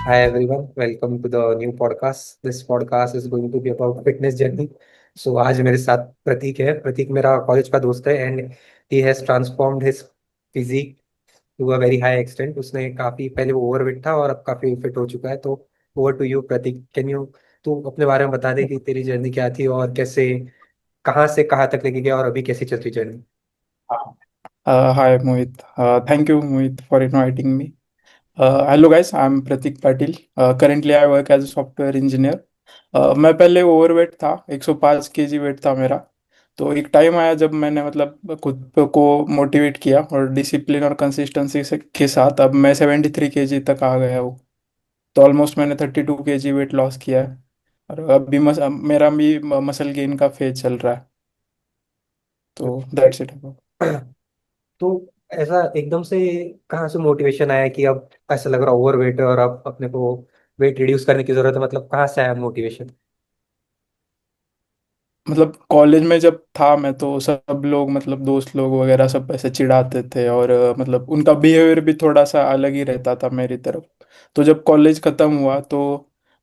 Hi everyone, welcome to the new podcast. This podcast is going to be about fitness journey. So आज मेरे साथ प्रतीक है. प्रतीक मेरा college का दोस्त है and he has transformed his physique to a very high extent. उसने काफी पहले वो ओवरवेट था और अब काफी फिट हो चुका है. तो over to you Prateek. Can you तू अपने बारे में बता दे कि तेरी जर्नी क्या थी और कैसे कहाँ से कहाँ तक लेके गया और अभी कैसी चल रही journey. Hi, Mohit. Thank you, Mohit, for inviting me. Hello, guys. I'm Pratik Patil. Currently, I work as a software engineer. मैं पहले ओवरवेट था, 105 केजी वेट था मेरा. तो एक टाइम आया जब मैंने मतलब को मोटिवेट किया और डिसिप्लिन और कंसिस्टेंसी से के साथ अब मैं 73 केजी तक आ गया हूँ. तो ऑलमोस्ट मैंने 32 केजी वेट लॉस किया है. और अभी मेरा भी मसल गेन का फेज चल रहा है. तो दैट्स इट. तो ऐसा एकदम से कहाँ से मोटिवेशन आया कि अब ऐसा लग रहा ओवर वेट है और अब अपने को वेट रिड्यूस करने की जरूरत है. मतलब कहाँ से आया मोटिवेशन. मतलब कॉलेज में जब था मैं तो सब लोग मतलब दोस्त लोग वगैरह सब ऐसे चिढ़ाते थे और मतलब उनका बिहेवियर भी थोड़ा सा अलग ही रहता था मेरी तरफ. तो जब कॉलेज खत्म हुआ तो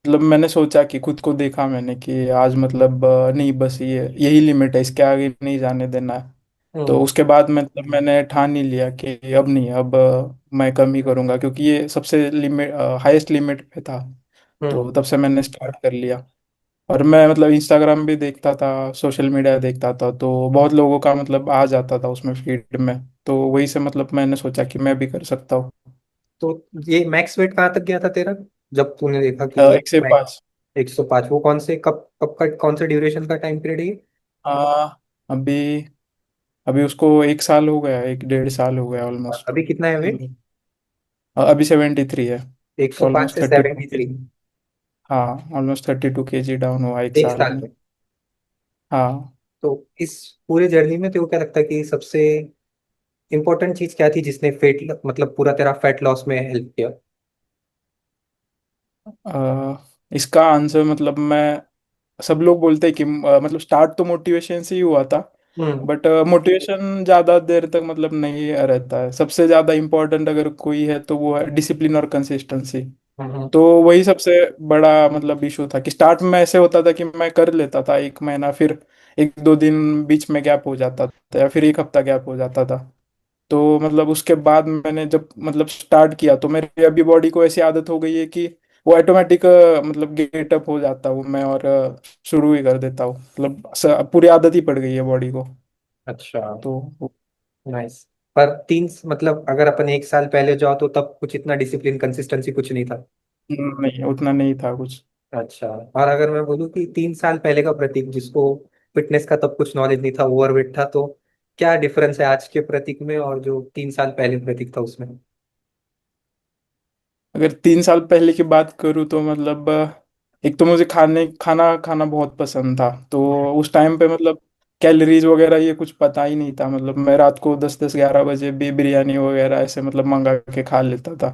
मतलब मैंने सोचा कि खुद को देखा मैंने कि आज मतलब नहीं बस ये यही लिमिट है, इसके आगे नहीं जाने देना है. तो हम्म. उसके बाद मतलब मैंने ठान ही लिया कि अब नहीं, अब मैं कम ही करूँगा क्योंकि ये सबसे लिमिट हाईएस्ट लिमिट पे था. तो हम्म. तब से मैंने स्टार्ट कर लिया. और मैं मतलब इंस्टाग्राम भी देखता था, सोशल मीडिया देखता था, तो बहुत लोगों का मतलब आ जाता था उसमें फीड में. तो वही से मतलब मैंने सोचा कि मैं भी कर सकता हूँ. तो ये मैक्स वेट कहाँ तक गया था तेरा जब तूने देखा कि एक से मैक्स पाँच 105. वो कौन से कब कब का कौन से ड्यूरेशन का टाइम पीरियड है ये. आ, अभी अभी उसको 1 साल हो गया, 1 डेढ़ साल हो गया और ऑलमोस्ट. अभी कितना है वेट. अभी 73 है. 105 ऑलमोस्ट से 32 73. केजी. हाँ, ऑलमोस्ट 32 केजी डाउन हुआ एक एक साल साल में. में. हाँ. तो इस पूरे जर्नी में तेरे को क्या लगता है कि सबसे इंपॉर्टेंट चीज क्या थी जिसने फेट मतलब पूरा तेरा फैट लॉस में हेल्प किया. इसका आंसर मतलब मैं सब लोग बोलते हैं कि मतलब स्टार्ट तो मोटिवेशन से ही हुआ था. हम्म. बट मोटिवेशन ज़्यादा देर तक मतलब नहीं रहता है. सबसे ज़्यादा इम्पोर्टेंट अगर कोई है तो वो है डिसिप्लिन और कंसिस्टेंसी. हम्म. तो वही सबसे बड़ा मतलब इशू था कि स्टार्ट में ऐसे होता था कि मैं कर लेता था 1 महीना, फिर 1 2 दिन बीच में गैप हो जाता था या फिर 1 हफ्ता गैप हो जाता था. तो मतलब उसके बाद मैंने जब मतलब स्टार्ट किया तो मेरी अभी बॉडी को ऐसी आदत हो गई है कि वो ऑटोमेटिक मतलब गेटअप हो जाता हूँ मैं और शुरू ही कर देता हूँ. मतलब पूरी आदत ही पड़ गई है बॉडी को. अच्छा. तो नाइस. पर तीन मतलब अगर अपन एक साल पहले जाओ तो तब कुछ इतना डिसिप्लिन कंसिस्टेंसी कुछ नहीं था. नहीं, उतना नहीं था कुछ. अच्छा. और अगर मैं बोलूँ कि 3 साल पहले का प्रतीक जिसको फिटनेस का तब कुछ नॉलेज नहीं था ओवरवेट था तो क्या डिफरेंस है आज के प्रतीक में और जो 3 साल पहले प्रतीक था उसमें. अगर 3 साल पहले की बात करूँ तो मतलब एक तो मुझे खाना खाना बहुत पसंद था. तो उस टाइम पे मतलब कैलोरीज वगैरह ये कुछ पता ही नहीं था. मतलब मैं रात को 10 10 11 बजे भी बिरयानी वगैरह ऐसे मतलब मंगा के खा लेता था.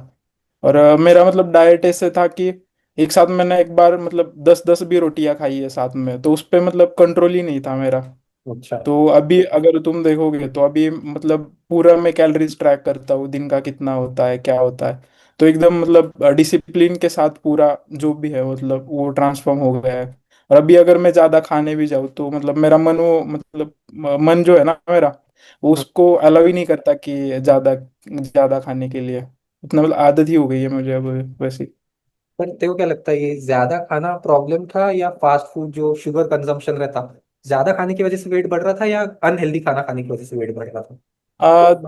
और मेरा मतलब डाइट ऐसे था कि एक साथ मैंने एक बार मतलब 10 10 भी रोटियां खाई है साथ में, तो उस पे मतलब कंट्रोल ही नहीं था मेरा. अच्छा. तो अभी अगर तुम देखोगे तो अभी मतलब पूरा मैं कैलोरीज ट्रैक करता हूँ, दिन का कितना होता है क्या होता है. तो एकदम मतलब डिसिप्लिन के साथ पूरा जो भी है मतलब वो ट्रांसफॉर्म हो गया है. और अभी अगर मैं ज़्यादा खाने भी जाऊँ तो मतलब मेरा मन वो मतलब मन जो है ना मेरा, वो हम्म. उसको अलाउ ही नहीं करता कि ज़्यादा ज़्यादा खाने के लिए. उतना मतलब आदत ही हो गई है मुझे अब वैसे. पर तेरे को क्या लगता है ये ज्यादा खाना प्रॉब्लम था या फास्ट फूड जो शुगर कंजम्पशन रहता ज्यादा खाने की वजह से वेट बढ़ रहा था या अनहेल्दी खाना खाने की वजह से वेट बढ़ रहा था.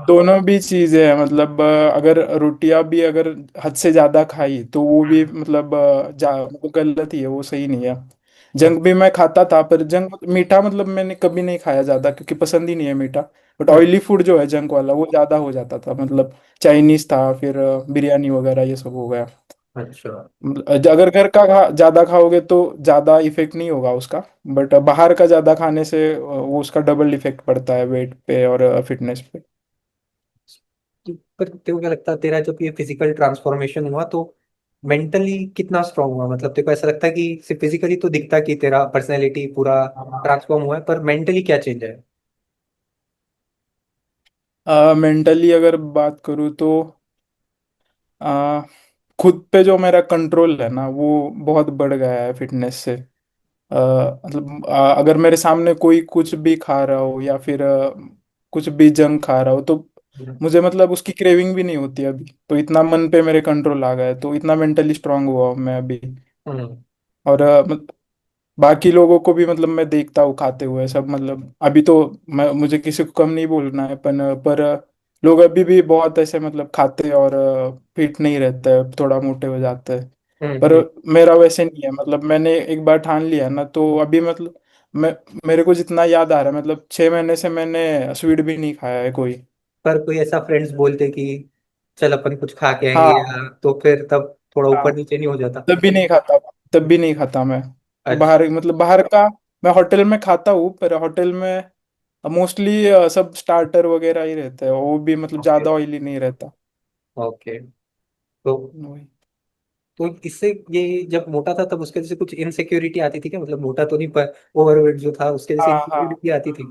दोनों भी चीजें हैं. मतलब अगर रोटियां भी अगर हद से ज्यादा खाई तो वो भी मतलब वो गलत ही है, वो सही नहीं है. हम्म. जंक भी मैं खाता था, पर जंक मीठा मतलब मैंने कभी नहीं खाया ज्यादा क्योंकि पसंद ही नहीं है मीठा. But hmm. ऑयली फूड जो है जंक वाला वो ज्यादा हो जाता था. मतलब चाइनीज था, फिर बिरयानी वगैरह ये सब हो गया. अच्छा. मतलब अगर घर का ज्यादा खाओगे तो ज्यादा इफेक्ट नहीं होगा उसका. बट बाहर का ज्यादा खाने से वो उसका डबल इफेक्ट पड़ता है वेट पे और फिटनेस पे. पर तेरे को क्या लगता है तेरा जब ये फिजिकल ट्रांसफॉर्मेशन हुआ तो मेंटली कितना स्ट्रांग हुआ. मतलब तेरे को ऐसा लगता है कि सिर्फ फिजिकली तो दिखता कि तेरा पर्सनैलिटी पूरा ट्रांसफॉर्म हुआ है पर मेंटली क्या चेंज है. मेंटली अगर बात करूँ तो खुद पे जो मेरा कंट्रोल है ना वो बहुत बढ़ गया है फिटनेस से। मतलब अगर मेरे सामने कोई कुछ भी खा रहा हो या फिर कुछ भी जंक खा रहा हो तो हम्म। मुझे मतलब उसकी क्रेविंग भी नहीं होती अभी। तो इतना मन पे मेरे कंट्रोल आ गया है, तो इतना मेंटली स्ट्रांग हुआ हूं मैं अभी। हम्म। और बाकी लोगों को भी मतलब मैं देखता हूँ खाते हुए सब, मतलब अभी तो मुझे किसी को कम नहीं बोलना है, पर लोग अभी भी बहुत ऐसे मतलब खाते हैं और फिट नहीं रहते हैं, थोड़ा मोटे हो जाते हैं। पर हम्म। मेरा वैसे नहीं है, मतलब मैंने एक बार ठान लिया ना तो अभी मतलब मैं मेरे को जितना याद आ रहा है मतलब 6 महीने से मैंने स्वीट भी नहीं खाया है कोई। पर कोई ऐसा फ्रेंड्स बोलते कि चल अपन कुछ खा के आएंगे हाँ यार, तो फिर तब थोड़ा हाँ, ऊपर नीचे नहीं हो जाता? तब भी नहीं खाता, तब भी नहीं खाता मैं। अच्छा। बाहर मतलब बाहर का मैं होटल में खाता हूँ, पर होटल में मोस्टली सब स्टार्टर वगैरह ही रहते हैं, वो भी मतलब ओके। ज्यादा ऑयली नहीं रहता। ओके। तो वही। इससे ये जब मोटा था तब उसके वजह से कुछ इनसिक्योरिटी आती थी क्या? मतलब मोटा तो नहीं पर ओवरवेट जो था उसके वजह से हाँ हाँ इनसिक्योरिटी आती थी?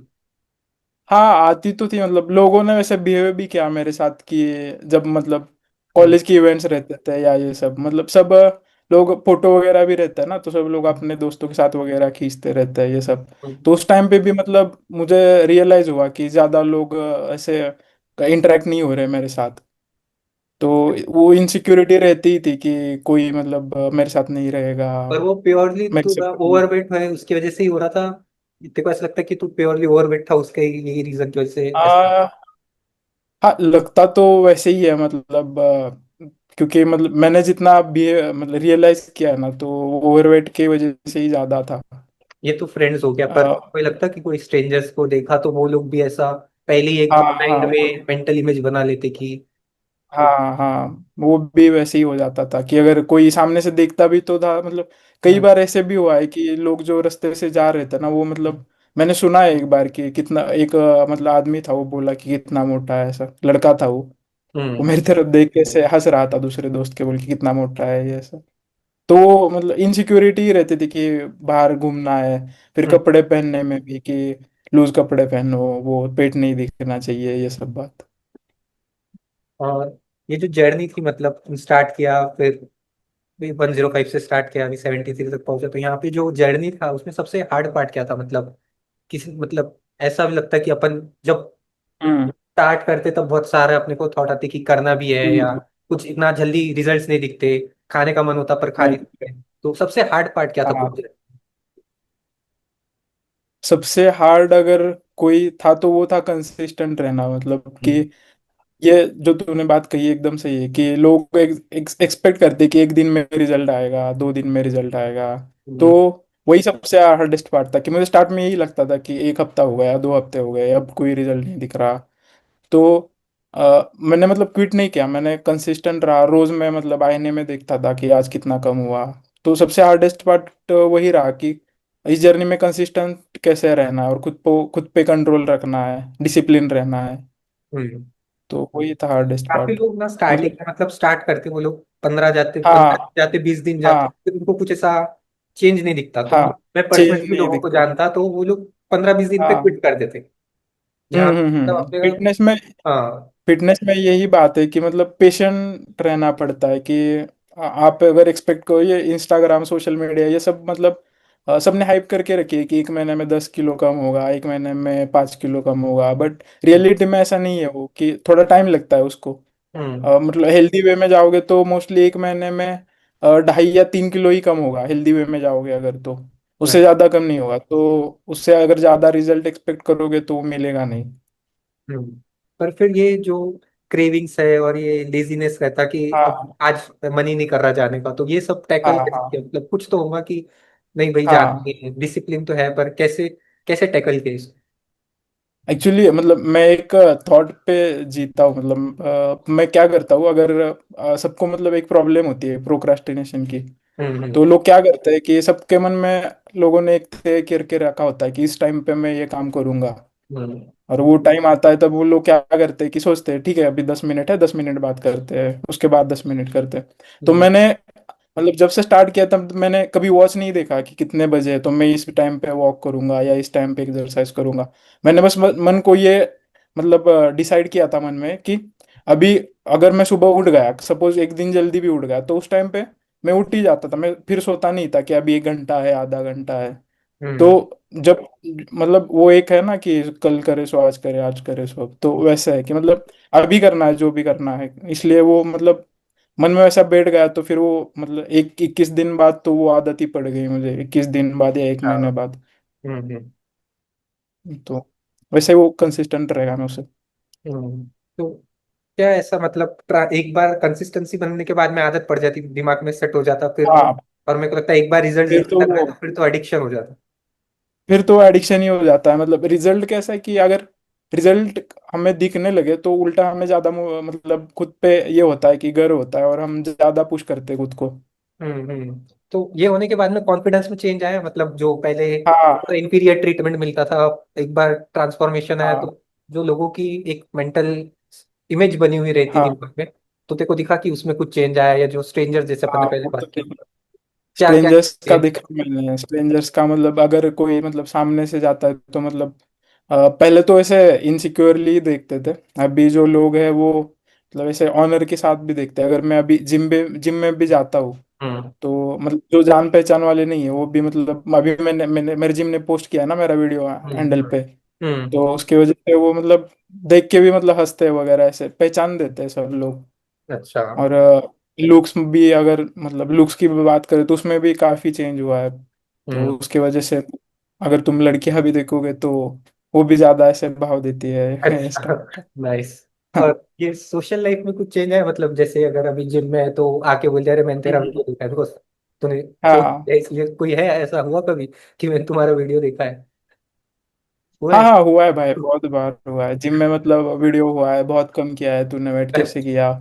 हाँ, आती तो थी, मतलब लोगों ने वैसे बिहेव भी किया मेरे साथ कि जब मतलब हम्म। कॉलेज के इवेंट्स रहते थे या ये सब, मतलब सब लोग फोटो वगैरह भी रहता है ना, तो सब लोग अपने दोस्तों के साथ वगैरह खींचते रहते हैं ये सब। हम्म। तो उस टाइम पे भी मतलब मुझे रियलाइज हुआ कि ज्यादा लोग ऐसे इंटरेक्ट नहीं हो रहे मेरे साथ। तो वो इनसिक्योरिटी रहती ही थी कि कोई मतलब मेरे साथ नहीं रहेगा, पर वो प्योरली मैं तू एक्सेप्ट करूंगा। ओवरवेट है उसकी वजह से ही हो रहा था? तेरे को ऐसा लगता है कि तू प्योरली ओवरवेट था उसके यही रीजन की वजह से ऐसा? हाँ, लगता तो वैसे ही है, मतलब क्योंकि मतलब मैंने जितना भी मतलब रियलाइज किया ना तो ओवरवेट की वजह से ही ज्यादा था। ये तो फ्रेंड्स हो गया, पर अ, कोई लगता कि कोई स्ट्रेंजर्स को देखा तो वो लोग भी ऐसा पहले ही एक हाँ माइंड हाँ में मेंटल इमेज बना लेते कि? हाँ हाँ, वो भी वैसे ही हो जाता था कि अगर कोई सामने से देखता भी तो था, मतलब कई हम्म। बार ऐसे भी हुआ है कि लोग जो रास्ते से जा रहे थे ना वो मतलब मैंने सुना है एक बार कि कितना एक मतलब आदमी था, वो बोला कि कितना मोटा है, ऐसा लड़का था वो हम्म। मेरी तरफ देख के ऐसे हंस रहा था दूसरे दोस्त के, बोल के कितना मोटा है ये ऐसा। तो मतलब इनसिक्योरिटी ही रहती थी कि बाहर घूमना है, फिर हम्म। कपड़े पहनने में भी कि लूज कपड़े पहनो, वो पेट नहीं दिखना चाहिए, ये सब बात। और ये जो जर्नी थी, मतलब स्टार्ट किया, फिर 105 से स्टार्ट किया, अभी 73 तक पहुंचा, तो यहाँ पे जो जर्नी था उसमें सबसे हार्ड पार्ट क्या था? मतलब किसी मतलब ऐसा भी लगता है कि अपन जब हम्म स्टार्ट करते तब बहुत सारे अपने को थॉट आती कि करना भी है, या हम्म, कुछ इतना जल्दी रिजल्ट्स नहीं दिखते, खाने का मन होता पर खा नहीं नहीं, सकते। तो सबसे हार्ड पार्ट क्या था हाँ, पूछे? सबसे हार्ड अगर कोई था तो वो था कंसिस्टेंट रहना, मतलब कि हम्म। ये जो तूने बात कही एकदम सही है कि लोग एक्सपेक्ट करते कि एक दिन में रिजल्ट आएगा, 2 दिन में रिजल्ट आएगा। तो हम्म। वही सबसे हार्डेस्ट पार्ट था कि मुझे स्टार्ट में यही लगता था कि एक हफ्ता हो गया, 2 हफ्ते हो गए, अब कोई रिजल्ट नहीं दिख रहा। तो मैंने मतलब क्विट नहीं किया, मैंने कंसिस्टेंट रहा, रोज मैं मतलब आईने में देखता था कि आज कितना कम हुआ। तो सबसे हार्डेस्ट पार्ट वही रहा कि इस जर्नी में कंसिस्टेंट कैसे रहना है और खुद पे कंट्रोल रखना है, डिसिप्लिन रहना है। हम्म। तो वही था हार्डेस्ट काफी पार्ट। लोग ना स्टार्टिंग मतलब में मतलब स्टार्ट करते वो लोग 15 जाते, हाँ 15 जाते, 20 दिन जाते, हाँ फिर उनको कुछ ऐसा चेंज नहीं दिखता, तो हाँ, मैं चेंज पर्सनली नहीं लोगों को दिखता। जानता, तो वो लोग 15-20 दिन पे हाँ, क्विट कर देते। जहाँ मतलब अपने फिटनेस में, हाँ। यही बात है कि मतलब पेशेंट रहना पड़ता है कि आप अगर एक्सपेक्ट करो, ये इंस्टाग्राम सोशल मीडिया ये सब मतलब सबने हाइप करके रखी है कि 1 महीने में 10 किलो कम होगा, 1 महीने में 5 किलो कम होगा, बट रियलिटी में ऐसा नहीं है, वो कि थोड़ा टाइम लगता है उसको। हम्म। मतलब हेल्दी वे में जाओगे तो मोस्टली 1 महीने में 2.5 या 3 किलो ही कम होगा, हेल्दी वे में जाओगे अगर तो उससे ज़्यादा कम नहीं होगा। तो उससे अगर ज़्यादा रिजल्ट एक्सपेक्ट करोगे तो वो मिलेगा नहीं। हम्म। पर फिर ये जो क्रेविंग्स है और ये लेजीनेस रहता कि अब हाँ आज मन ही नहीं कर रहा जाने का, तो ये सब हाँ टैकल कैसे हाँ किया? मतलब कुछ तो होगा कि नहीं भाई हाँ, जाना है, डिसिप्लिन तो है, पर कैसे कैसे टैकल किया इसको? एक्चुअली मतलब मैं एक थॉट पे जीता हूँ, मतलब मैं क्या करता हूँ अगर सबको मतलब एक प्रॉब्लम होती है प्रोक्रास्टिनेशन की। हम्म। तो लोग क्या करते हैं कि सबके मन में लोगों ने एक तय करके रखा होता है कि इस टाइम पे मैं ये काम करूंगा, हम्म। और वो टाइम आता है तब वो लोग क्या करते हैं कि सोचते हैं ठीक है अभी 10 मिनट है, 10 मिनट बात करते हैं, उसके बाद 10 मिनट करते हैं। तो हम्म। मैंने मतलब जब से स्टार्ट किया तब मैंने कभी वॉच नहीं देखा कि कितने बजे है तो मैं इस टाइम पे वॉक करूंगा या इस टाइम पे एक्सरसाइज करूंगा। मैंने बस मन को ये मतलब डिसाइड किया था मन में कि अभी अगर मैं सुबह उठ गया, सपोज एक दिन जल्दी भी उठ गया, तो उस टाइम पे मैं उठ ही जाता था, मैं फिर सोता नहीं था कि अभी 1 घंटा है, आधा घंटा है। तो हम्म। जब मतलब वो एक है ना कि कल करे सो आज करे, आज करे सो अब, तो वैसा है कि मतलब अभी करना है जो भी करना है, इसलिए वो मतलब मन में वैसा बैठ गया, तो फिर वो मतलब 21 दिन बाद तो वो आदत ही पड़ गई मुझे, 21 दिन बाद या 1 महीने हाँ। बाद। हम्म। तो वैसे वो कंसिस्टेंट रहेगा मैं उसे। तो क्या ऐसा मतलब एक बार कंसिस्टेंसी बनने के बाद में आदत पड़ जाती, दिमाग में सेट हो जाता फिर? हाँ, और मेरे को लगता है एक बार रिजल्ट फिर दिखने तो लग गए वो तो फिर तो एडिक्शन हो जाता। फिर तो एडिक्शन ही हो जाता है। मतलब रिजल्ट कैसा है कि अगर रिजल्ट हमें दिखने लगे तो उल्टा हमें ज्यादा मतलब खुद पे ये होता है कि गर्व होता है, और हम ज्यादा पुश करते हैं खुद को। तो ये होने के बाद में कॉन्फिडेंस में चेंज आया, मतलब जो पहले हाँ, तो इंफीरियर ट्रीटमेंट मिलता था, अब एक बार ट्रांसफॉर्मेशन आया हाँ, तो जो लोगों की एक मेंटल इमेज बनी हुई रहती हाँ, दिमाग में, तो तेरे को दिखा कि उसमें कुछ चेंज आया, या जो स्ट्रेंजर जैसे अपन ने हाँ, पहले वो तो बात की, देखा। क्या क्या स्ट्रेंजर्स का चेंज? देखा मैंने, स्ट्रेंजर्स का मतलब अगर कोई मतलब सामने से जाता है तो मतलब पहले तो ऐसे इनसिक्योरली देखते थे। अभी जो लोग हैं वो मतलब ऐसे ऑनर के साथ भी देखते हैं। अगर मैं अभी जिम में भी जाता हूँ, हम्म। तो मतलब जो जान पहचान वाले नहीं है वो भी मतलब अभी मैंने मेरे जिम ने पोस्ट किया ना मेरा वीडियो हैंडल हम्म। पे, हम्म। तो उसकी वजह से वो मतलब देख के भी मतलब हंसते हैं वगैरह, ऐसे पहचान देते हैं सब लोग। अच्छा। और लुक्स भी, अगर मतलब लुक्स की भी बात करें तो उसमें भी काफी चेंज हुआ है। तो हम्म। उसके वजह से अगर तुम लड़कियां भी देखोगे तो वो भी ज्यादा ऐसे भाव देती है इस अच्छा। टाइप का। नाइस। और ये सोशल लाइफ में कुछ चेंज है, मतलब जैसे अगर अभी जिम में है तो आके बोल जा रहे मैंने तेरा हम्म, वीडियो देखा है दोस्त, तूने सोच हाँ, लिया इसलिए कोई है, ऐसा हुआ कभी कि मैंने तुम्हारा वीडियो देखा है? हुआ हाँ, है? हाँ, हुआ है भाई, बहुत बार हुआ है जिम में। मतलब वीडियो हुआ है, बहुत कम किया है तूने, वेट कैसे किया।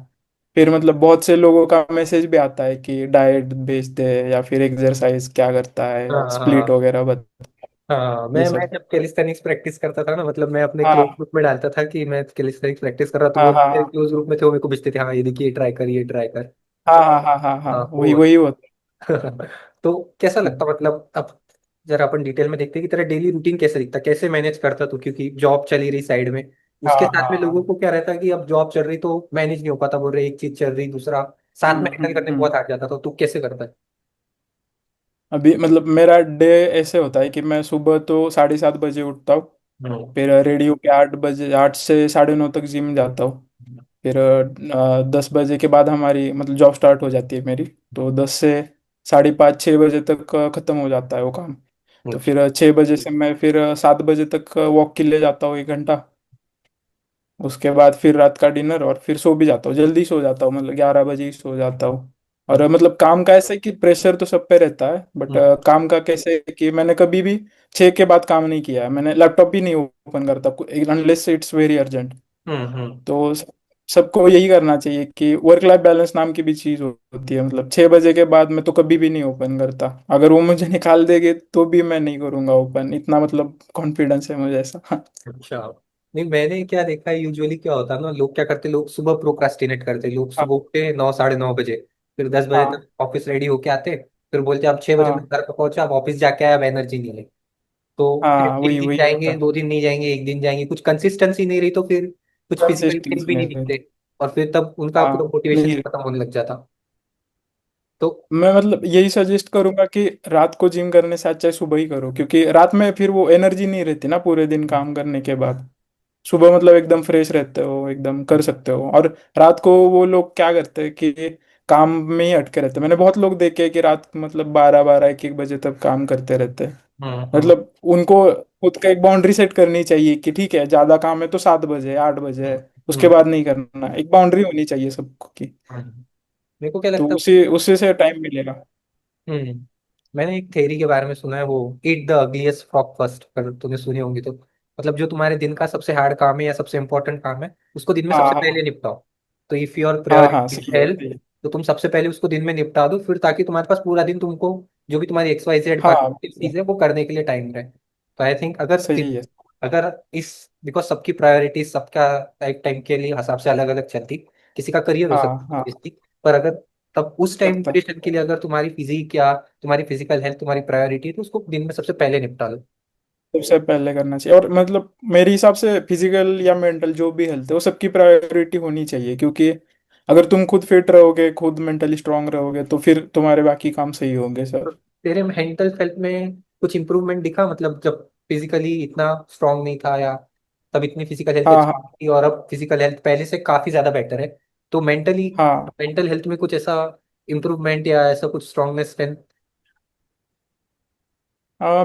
फिर मतलब बहुत से लोगों का मैसेज भी आता है कि डाइट भेज दे, या फिर एक्सरसाइज क्या करता है, हाँ स्प्लिट हाँ वगैरह बता, हाँ। ये मैं सब। जब कैलिस्थेनिक्स प्रैक्टिस करता था ना, मतलब मैं अपने क्लोज हाँ, ग्रुप में डालता था कि मैं कैलिस्थेनिक्स प्रैक्टिस कर रहा, तो हाँ, वो हाँ, मेरे हाँ, क्लोज ग्रुप में थे, वो मेरे को भेजते थे, हाँ ये देखिए, ये ट्राई कर, ये ट्राई कर। हाँ, हाँ, हाँ, हाँ, हाँ, हाँ वही वो। वही होता तो कैसा है। लगता, मतलब अब जरा अपन डिटेल में देखते हैं कि तेरा डेली रूटीन कैसे दिखता, कैसे मैनेज करता तू, क्योंकि जॉब चली रही साइड में, हाँ, उसके साथ हाँ, में लोगों हाँ। को क्या रहता है कि अब जॉब चल रही तो मैनेज नहीं हो पाता, बोल रहे एक चीज चल रही दूसरा साथ हम्म, में हैंडल हम्म, करने में बहुत हार्ड जाता, तो तू कैसे करता है? अभी मतलब मेरा डे ऐसे होता है कि मैं सुबह तो 7:30 बजे उठता हूँ। हम्म। फिर रेडी होके 8 बजे, 8 से 9:30 तक जिम जाता हूँ। फिर 10 बजे के बाद हमारी मतलब जॉब स्टार्ट हो जाती है मेरी। तो 10 से 5:30 6 बजे तक खत्म हो जाता है वो काम। तो अच्छा। फिर 6 बजे से मैं फिर 7 बजे तक वॉक के लिए जाता हूँ 1 घंटा। उसके बाद फिर रात का डिनर, और फिर सो भी जाता हूँ, जल्दी सो जाता हूँ, मतलब 11 बजे ही सो जाता हूँ। और मतलब काम का ऐसा है कि प्रेशर तो सब पे रहता है, बट हम्म। काम का कैसे है कि मैंने कभी भी 6 के बाद काम नहीं किया है। मैंने लैपटॉप ही नहीं ओपन करता अनलेस इट्स वेरी अर्जेंट। हम्म। हम्म। तो सबको यही करना चाहिए कि वर्क लाइफ बैलेंस नाम की भी चीज होती है। मतलब 6 बजे के बाद मैं तो कभी भी नहीं ओपन करता। अगर वो मुझे निकाल देंगे तो भी मैं नहीं करूंगा ओपन, इतना मतलब कॉन्फिडेंस है मुझे ऐसा। अच्छा। नहीं, मैंने क्या देखा है, यूजुअली क्या होता है ना, लोग क्या करते, लोग सुबह प्रोक्रास्टिनेट करते, लोग हाँ, सुबह उठते 9 साढ़े 9 बजे, फिर 10 बजे हाँ, तक ऑफिस रेडी होके आते, फिर बोलते अब 6 बजे मैं हाँ, घर पे पहुंचा, अब ऑफिस जाके आया, अब एनर्जी नहीं है। तो फिर हाँ, एक वही दिन वही जाएंगे, होता है। 2 दिन नहीं जाएंगे, एक दिन जाएंगे, कुछ कंसिस्टेंसी नहीं रही तो फिर कुछ फिजिकल गेन कंसिस्टेंसी भी नहीं नहीं रहती। दिखते, और फिर तब उनका हाँ, पूरा मोटिवेशन नहीं, खत्म होने लग जाता। तो मैं मतलब यही सजेस्ट करूंगा कि रात को जिम करने से अच्छा है सुबह ही करो, क्योंकि रात में फिर वो एनर्जी नहीं रहती ना पूरे दिन काम करने के बाद। सुबह मतलब एकदम फ्रेश रहते हो, एकदम कर सकते हो। और रात को वो लोग क्या करते हैं कि काम में ही अटके रहते हैं। मैंने बहुत लोग देखे हैं कि रात को मतलब 12 12 1 1 बजे तक काम करते रहते हैं। हम्म। मतलब उनको खुद का एक बाउंड्री सेट करनी चाहिए कि ठीक है, ज्यादा काम है तो 7 बजे 8 बजे है, उसके हम्म। बाद नहीं करना। एक बाउंड्री होनी चाहिए सबको की। मेरे को क्या तो लगता है, उसी उसी से टाइम मिलेगा। मैंने एक थ्योरी के बारे में सुना है, वो eat the ugliest frog first, अगर तूने सुनी होंगी तो, मतलब जो तुम्हारे दिन का सबसे हार्ड काम है या सबसे इंपॉर्टेंट काम है, उसको दिन में हाँ, सबसे पहले हाँ, निपटाओ। तो इफ योर हाँ, हाँ, प्रायोरिटी सही है, हेल्थ, सही है। तो तुम सबसे पहले उसको दिन में निपटा दो, फिर ताकि तुम्हारे पास पूरा दिन तुमको जो भी तुम्हारी XYZ हाँ, प्रोडक्टिव चीज है वो करने के लिए टाइम रहे। तो आई थिंक अगर सही है। अगर इस, बिकॉज सबकी प्रायोरिटी सबका टाइम टाइम के लिए हिसाब से अलग अलग चलती, किसी का करियर हो हाँ, सकता है हाँ, obviously, पर अगर तब उस टाइम सकता है। ड्यूरेशन के लिए अगर तुम्हारी फिजिक या तुम्हारी फिजिकल हेल्थ तुम्हारी प्रायोरिटी है, तो उसको दिन में सबसे पहले निपटा लो। सबसे पहले करना चाहिए। और मतलब मेरे हिसाब से फिजिकल या मेंटल जो भी हेल्थ है वो सबकी प्रायोरिटी होनी चाहिए, क्योंकि अगर तुम खुद फिट रहोगे, खुद मेंटली स्ट्रांग रहोगे, तो फिर तुम्हारे बाकी काम सही होंगे तो सब। तेरे मेंटल हेल्थ में कुछ इम्प्रूवमेंट दिखा, मतलब जब फिजिकली इतना स्ट्रांग नहीं था, या तब इतनी फिजिकल हेल्थ हाँ अच्छी हाँ थी और अब फिजिकल हेल्थ पहले से काफी ज्यादा बेटर है, तो मेंटली, हाँ। मेंटल हेल्थ में कुछ ऐसा इम्प्रूवमेंट या ऐसा कुछ स्ट्रांगनेस स्ट्रेंथ?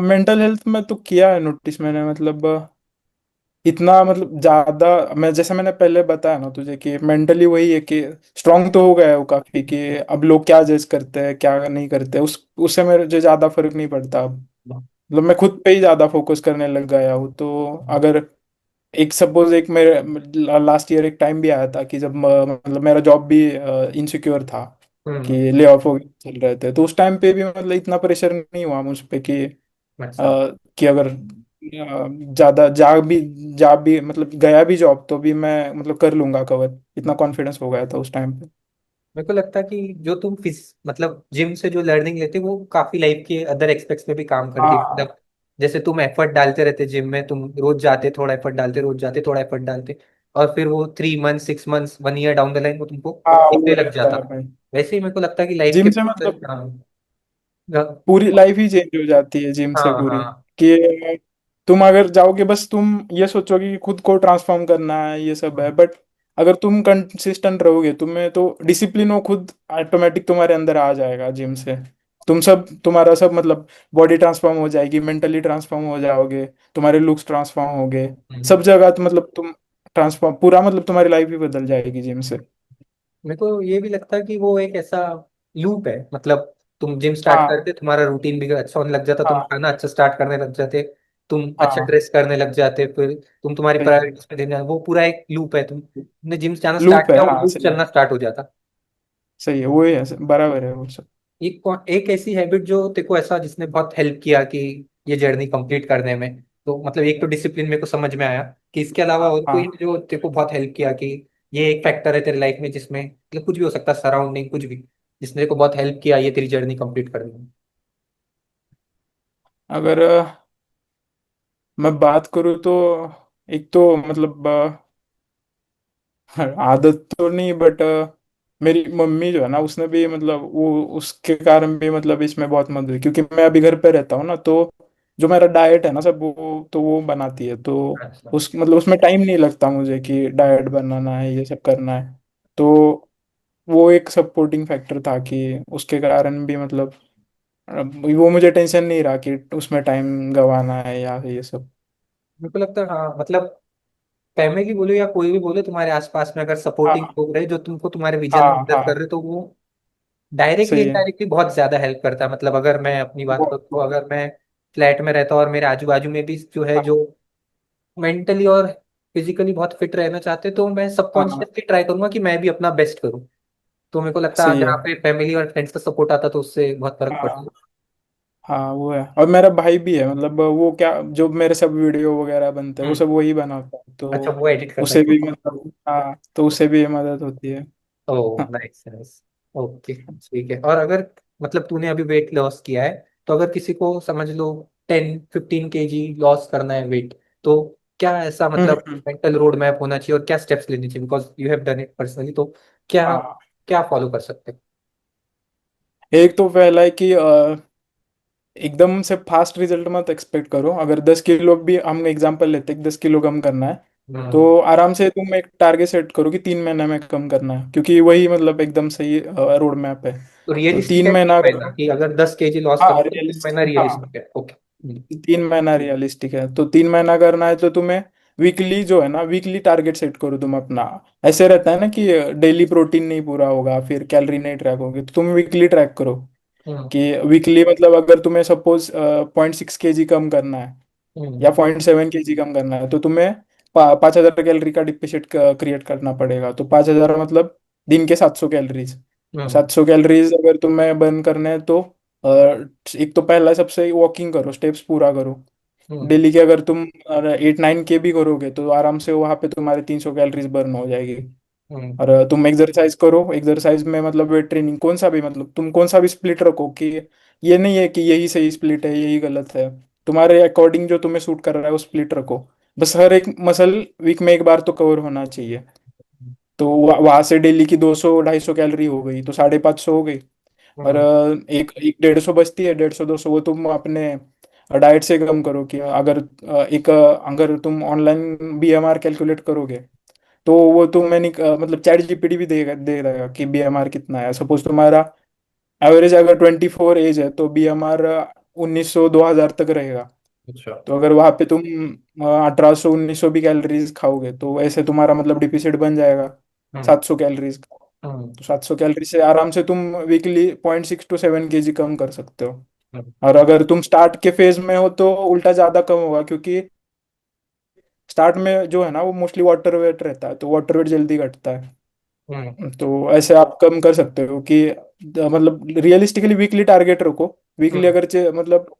मेंटल हेल्थ में तो किया है नोटिस मैंने, मतलब इतना मतलब ज्यादा, मैं जैसे मैंने पहले बताया ना तुझे कि मेंटली वही है कि स्ट्रांग तो हो गया है वो काफी, कि अब लोग क्या जज करते हैं क्या नहीं करते उससे मेरे ज्यादा फर्क नहीं पड़ता अब। मतलब मैं खुद पे ही ज्यादा फोकस करने लग गया हूँ। तो अगर एक सपोज एक मेरे लास्ट ईयर एक टाइम भी आया था कि जब मतलब मेरा जॉब भी इनसिक्योर था, हम्म। कि ले ऑफ हो चल रहे थे, तो उस टाइम पे भी मतलब इतना प्रेशर नहीं हुआ मुझ पे कि अच्छा। कि अगर ज्यादा जा भी मतलब गया भी जॉब तो भी मैं मतलब कर लूंगा कवर, इतना कॉन्फिडेंस हो गया था उस टाइम पे। मेरे को लगता है कि जो तुम मतलब जिम से जो लर्निंग लेते हो वो काफी लाइफ के अदर एस्पेक्ट्स में भी काम करती है, हाँ मतलब जैसे तुम एफर्ट डालते रहते जिम में, तुम रोज जाते थोड़ा एफर्ट डालते, रोज जाते थोड़ा एफर्ट डालते, और फिर वो 3 month 6 months 1 year down the line वो तुमको हाँ दिखने वो लग रहता जाता। है भाई। वैसे ही मेरे को लगता है कि लाइफ के जिम से मतलब हाँ। पूरी लाइफ ही चेंज हो जाती है जिम से हाँ पूरी। हाँ। कि तुम अगर जाओगे बस तुम ये सोचोगे कि खुद को ट्रांसफॉर्म करना है ये सब है, बट अगर तुम कंसिस्टेंट रहोगे, तुम्हें तो डिसिप्लिन वो खुद ऑटोमेटिक तुम्हारे अंदर आ जाएगा जिम से। तुम्हारा सब मतलब बॉडी ट्रांसफॉर्म हो जाएगी, मेंटली ट्रांसफॉर्म हो जाओगे, तुम्हारे लुक्स ट्रांसफॉर्म हो गए, हम्म। सब जगह तो मतलब तुम ट्रांसफॉर्म पूरा मतलब तुम्हारी लाइफ ही बदल जाएगी जिम से। मेरे को ये भी लगता है कि वो एक ऐसा लूप है, मतलब तुम जिम स्टार्ट हाँ करते, तुम्हारा रूटीन भी अच्छा होने लग जाता, तुम हाँ खाना अच्छा स्टार्ट करने लग जाते, तुम अच्छा हाँ। ड्रेस करने लग जाते, फिर तुम तुम्हारी सही है। प्रायोरिटीज पे देना, वो पूरा एक लूप है, तुमने जिम जाना स्टार्ट लूप है, किया और हाँ लूप सही है। चलना स्टार्ट हो जाता। सही है, वही है, बराबर है वो सब। एक ऐसी हैबिट जो तेरे को ऐसा जिसने बहुत हेल्प किया कि ये जर्नी कंप्लीट करने में, तो मतलब एक तो डिसिप्लिन मेरे को समझ में आया, कि इसके अलावा और कोई हाँ, जो तेरे को बहुत हेल्प किया कि ये एक फैक्टर है तेरे लाइफ में जिसमें, मतलब कुछ भी हो सकता है, सराउंडिंग कुछ भी, जिसने तेरे को बहुत हेल्प किया ये तेरी जर्नी कंप्लीट करने में? अगर मैं बात करूँ तो एक तो मतलब आदत तो नहीं, बट मेरी मम्मी जो है ना उसने भी मतलब वो उसके कारण भी मतलब इसमें बहुत मदद हुई, क्योंकि मैं अभी घर पे रहता हूँ ना, तो जो मेरा डाइट है ना सब वो तो वो बनाती है। तो अच्छा। उस मतलब उसमें टाइम नहीं लगता मुझे कि डाइट बनाना है ये सब करना है। तो वो एक सपोर्टिंग फैक्टर था कि उसके कारण भी मतलब वो मुझे टेंशन नहीं रहा कि उसमें टाइम गंवाना है या ये सब। मेरे को लगता है हाँ, मतलब फैमिली बोलो या कोई भी बोले, तुम्हारे आसपास में अगर सपोर्टिंग हाँ लोग रहे जो तुमको तुम्हारे विजन में हाँ मदद कर हाँ। रहे, तो वो डायरेक्टली सही है। इनडायरेक्टली बहुत ज्यादा हेल्प करता है। मतलब अगर मैं अपनी बात बहुत करूँ, तो बहुत। अगर मैं फ्लैट में रहता हूँ और मेरे आजू बाजू में भी जो है, जो हाँ मेंटली और फिजिकली बहुत फिट रहना चाहते, तो मैं हाँ। सबकॉन्शियसली ट्राई करूंगा कि मैं भी अपना बेस्ट करूं। तो मेरे को लगता है सही है। जहाँ पे फैमिली और फ्रेंड्स का सपोर्ट आता, तो उससे बहुत फर्क पड़ता हाँ है। हाँ वो है। और मेरा भाई भी है, मतलब वो क्या जो मेरे सब वीडियो वगैरह बनते हैं वो हम्म। सब वही बनाता है, अच्छा, तो वो एडिट करता उसे है? भी मतलब हाँ तो उसे भी मदद होती है। ओह हाँ। Nice nice. ओके ठीक है। और अगर मतलब तूने अभी वेट लॉस किया है, तो अगर किसी को समझ लो 10-15 kg लॉस करना है वेट, तो क्या ऐसा मतलब हम्म। मेंटल रोड मैप होना चाहिए और क्या स्टेप्स लेने चाहिए, because you have done it personally, तो क्या हाँ, क्या फॉलो कर सकते हैं? एक तो पहला है कि एकदम से फास्ट रिजल्ट मत एक्सपेक्ट करो। अगर 10 किलो भी हम एग्जांपल लेते हैं, 10 किलो कम करना है, तो हम्म। आराम से तुम एक टारगेट सेट करो कि 3 महीने में कम करना है, क्योंकि वही मतलब एकदम सही रोड मैप है। तो तो रियलिस्टिक तीन है महीना 3 महीना, कि अगर 10 kg लॉस हाँ करो तो 3 महीना रियलिस्टिक, हाँ रियलिस्टिक है? ओके। 3 महीना रियलिस्टिक है। तो 3 महीना करना है तो तुम्हें वीकली जो है ना वीकली टारगेट सेट करो तुम अपना। ऐसे रहता है ना कि डेली प्रोटीन नहीं पूरा होगा फिर कैलोरी नहीं ट्रैक होगी, तो तुम वीकली ट्रैक करो हम्म। कि वीकली मतलब अगर तुम्हें सपोज 0.6 kg कम करना है हम्म। या 0.7 kg कम करना है, तो तुम्हें 5,000 कैलोरी का डिफिसिट क्रिएट करना पड़ेगा। तो 5,000 मतलब दिन के 700 कैलोरीज। हम्म। 700 कैलोरीज अगर तुम्हें बर्न करने हैं तो एक तो पहला सबसे वॉकिंग करो, स्टेप्स पूरा करो हम्म। डेली के। अगर तुम 8-9 के भी करोगे तो आराम से वहां पे तुम्हारे 300 कैलोरीज बर्न हो जाएगी। हम्म। और तुम एक्सरसाइज करो, एक्सरसाइज में मतलब वेट ट्रेनिंग कौन सा भी मतलब तुम कौन सा भी स्प्लिट रखो, कि ये नहीं है कि यही सही स्प्लिट है यही गलत है। तुम्हारे अकॉर्डिंग जो तुम्हें सूट कर रहा है वो स्प्लिट रखो। बस हर एक मसल वीक में एक बार तो कवर होना चाहिए। तो वहां से डेली की 200 250 कैलोरी हो गई तो 550 हो गई। और हम्म। एक एक 150 बचती है, 150 200 वो तुम अपने डाइट से कम करो। कि अगर अगर तुम ऑनलाइन बीएमआर कैलकुलेट करोगे तो वो तुम्हें नहीं मतलब चैट जीपीटी भी दे देगा कि बीएमआर कितना है। सपोज तुम्हारा एवरेज अगर 24 एज है तो बीएमआर 1900 2000 तक रहेगा। अच्छा। तो अगर वहां पे तुम 1800 1900 भी कैलोरीज खाओगे तो ऐसे तुम्हारा मतलब डिफिसिट बन जाएगा हम्म। 700 कैलोरीज का। हम्म। तो 700 कैलोरी से आराम से तुम वीकली 0.6 to 7 kg कम कर सकते हो। हम्म। और अगर तुम स्टार्ट के फेज में हो तो उल्टा ज्यादा कम होगा, क्योंकि स्टार्ट में जो है ना वो मोस्टली वाटर वेट रहता है, तो वाटर वेट जल्दी घटता है। हम्म। तो ऐसे आप कम कर सकते हो कि मतलब रियलिस्टिकली वीकली टारगेट रखो। वीकली हम्म। अगर मतलब